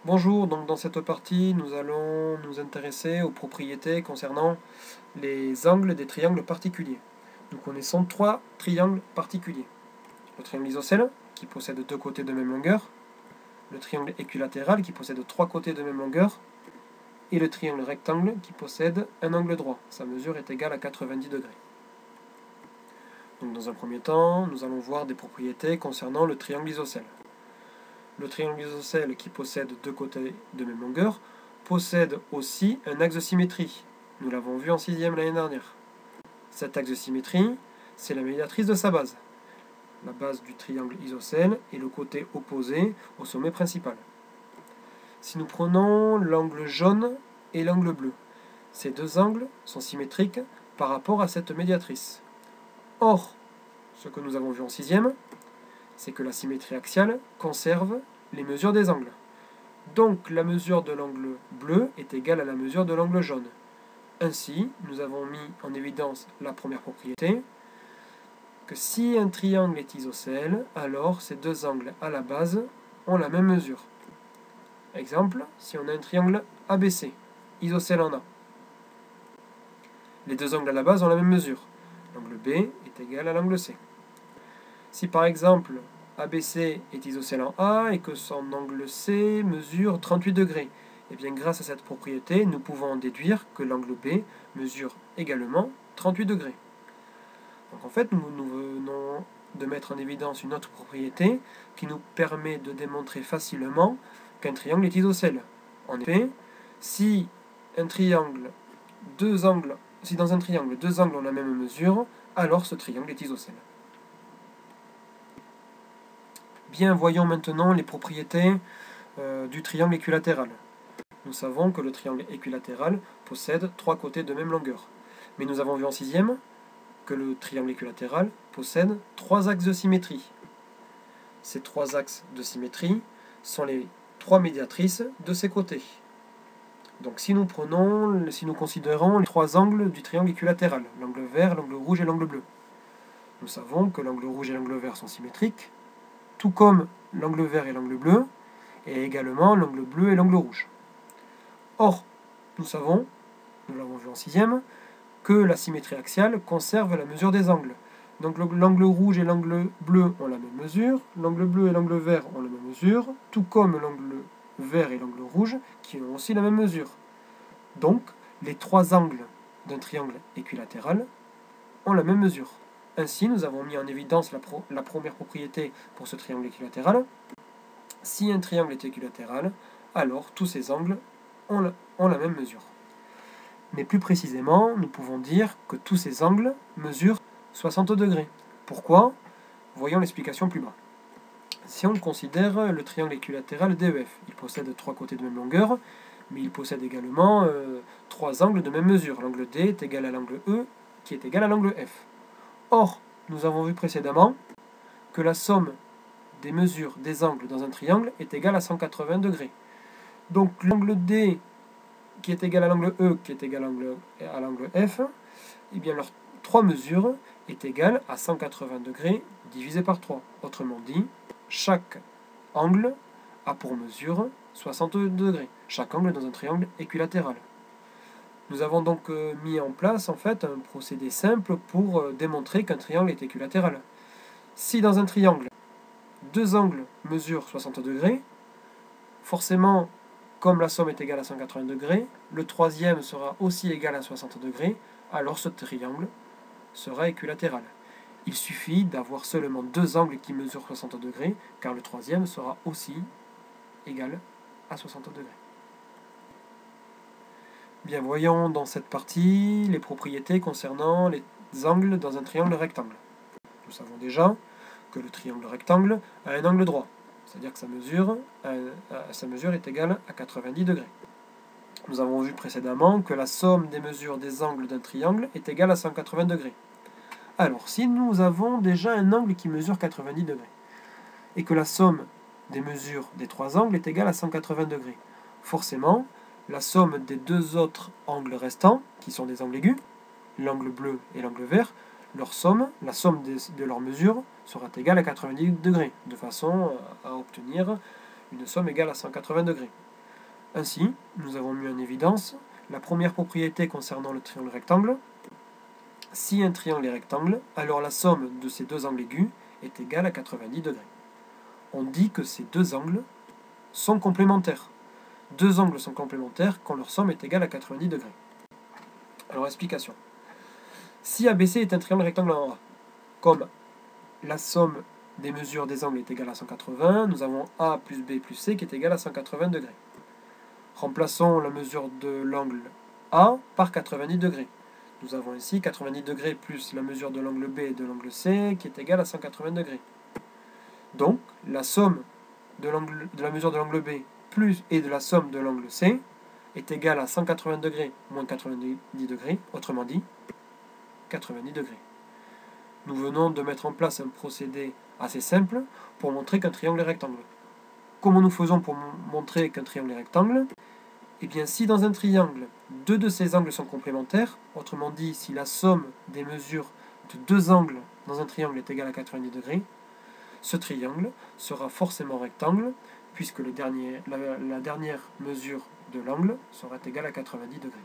Bonjour, donc dans cette partie, nous allons nous intéresser aux propriétés concernant les angles des triangles particuliers. Nous connaissons trois triangles particuliers. Le triangle isocèle, qui possède deux côtés de même longueur, le triangle équilatéral, qui possède trois côtés de même longueur, et le triangle rectangle, qui possède un angle droit. Sa mesure est égale à 90 degrés. Donc dans un premier temps, nous allons voir des propriétés concernant le triangle isocèle. Le triangle isocèle, qui possède deux côtés de même longueur, possède aussi un axe de symétrie. Nous l'avons vu en 6e l'année dernière. Cet axe de symétrie, c'est la médiatrice de sa base. La base du triangle isocèle est le côté opposé au sommet principal. Si nous prenons l'angle jaune et l'angle bleu, ces deux angles sont symétriques par rapport à cette médiatrice. Or, ce que nous avons vu en 6e, c'est que la symétrie axiale conserve les mesures des angles. Donc la mesure de l'angle bleu est égale à la mesure de l'angle jaune. Ainsi, nous avons mis en évidence la première propriété, que si un triangle est isocèle, alors ces deux angles à la base ont la même mesure. Exemple, si on a un triangle ABC, isocèle en A. Les deux angles à la base ont la même mesure. L'angle B est égal à l'angle C. Si par exemple ABC est isocèle en A et que son angle C mesure 38 degrés, et bien grâce à cette propriété, nous pouvons en déduire que l'angle B mesure également 38 degrés. Donc en fait, nous venons de mettre en évidence une autre propriété qui nous permet de démontrer facilement qu'un triangle est isocèle. En effet, si dans un triangle, deux angles ont la même mesure, alors ce triangle est isocèle. Bien, voyons maintenant les propriétés du triangle équilatéral. Nous savons que le triangle équilatéral possède trois côtés de même longueur. Mais nous avons vu en 6e que le triangle équilatéral possède trois axes de symétrie. Ces trois axes de symétrie sont les trois médiatrices de ses côtés. Donc si nous considérons les trois angles du triangle équilatéral, l'angle vert, l'angle rouge et l'angle bleu, nous savons que l'angle rouge et l'angle vert sont symétriques, tout comme l'angle vert et l'angle bleu, et également l'angle bleu et l'angle rouge. Or, nous savons, nous l'avons vu en 6e, que la symétrie axiale conserve la mesure des angles. Donc l'angle rouge et l'angle bleu ont la même mesure, l'angle bleu et l'angle vert ont la même mesure, tout comme l'angle vert et l'angle rouge qui ont aussi la même mesure. Donc, les trois angles d'un triangle équilatéral ont la même mesure. Ainsi, nous avons mis en évidence la première propriété pour ce triangle équilatéral. Si un triangle est équilatéral, alors tous ces angles ont la même mesure. Mais plus précisément, nous pouvons dire que tous ces angles mesurent 60 degrés. Pourquoi? Voyons l'explication plus bas. Si on considère le triangle équilatéral DEF, il possède trois côtés de même longueur, mais il possède également trois angles de même mesure. L'angle D est égal à l'angle E, qui est égal à l'angle F. Or, nous avons vu précédemment que la somme des mesures des angles dans un triangle est égale à 180 degrés. Donc l'angle D qui est égal à l'angle E qui est égal à l'angle F, et bien leurs trois mesures est égale à 180 degrés divisé par 3. Autrement dit, chaque angle a pour mesure 60 degrés. Chaque angle dans un triangle équilatéral. Nous avons donc mis en place en fait un procédé simple pour démontrer qu'un triangle est équilatéral. Si dans un triangle, deux angles mesurent 60 degrés, forcément, comme la somme est égale à 180 degrés, le troisième sera aussi égal à 60 degrés, alors ce triangle sera équilatéral. Il suffit d'avoir seulement deux angles qui mesurent 60 degrés, car le troisième sera aussi égal à 60 degrés. Bien, voyons dans cette partie les propriétés concernant les angles dans un triangle rectangle. Nous savons déjà que le triangle rectangle a un angle droit, c'est-à-dire que sa mesure est égale à 90 degrés. Nous avons vu précédemment que la somme des mesures des angles d'un triangle est égale à 180 degrés. Alors, si nous avons déjà un angle qui mesure 90 degrés, et que la somme des mesures des trois angles est égale à 180 degrés, forcément, la somme des deux autres angles restants, qui sont des angles aigus, l'angle bleu et l'angle vert, la somme de leurs mesures sera égale à 90 degrés, de façon à obtenir une somme égale à 180 degrés. Ainsi, nous avons mis en évidence la première propriété concernant le triangle rectangle. Si un triangle est rectangle, alors la somme de ces deux angles aigus est égale à 90 degrés. On dit que ces deux angles sont complémentaires. Deux angles sont complémentaires quand leur somme est égale à 90 degrés. Alors, explication. Si ABC est un triangle rectangle en A, comme la somme des mesures des angles est égale à 180, nous avons A plus B plus C qui est égal à 180 degrés. Remplaçons la mesure de l'angle A par 90 degrés. Nous avons ici 90 degrés plus la mesure de l'angle B et de l'angle C qui est égale à 180 degrés. Donc, la somme de la mesure de l'angle B plus et de la somme de l'angle C est égale à 180 degrés moins 90 degrés, autrement dit 90 degrés. Nous venons de mettre en place un procédé assez simple pour montrer qu'un triangle est rectangle. Comment nous faisons pour montrer qu'un triangle est rectangle? Eh bien, si dans un triangle, deux de ces angles sont complémentaires, autrement dit, si la somme des mesures de deux angles dans un triangle est égale à 90 degrés, ce triangle sera forcément rectangle, puisque la dernière mesure de l'angle sera égale à 90 degrés.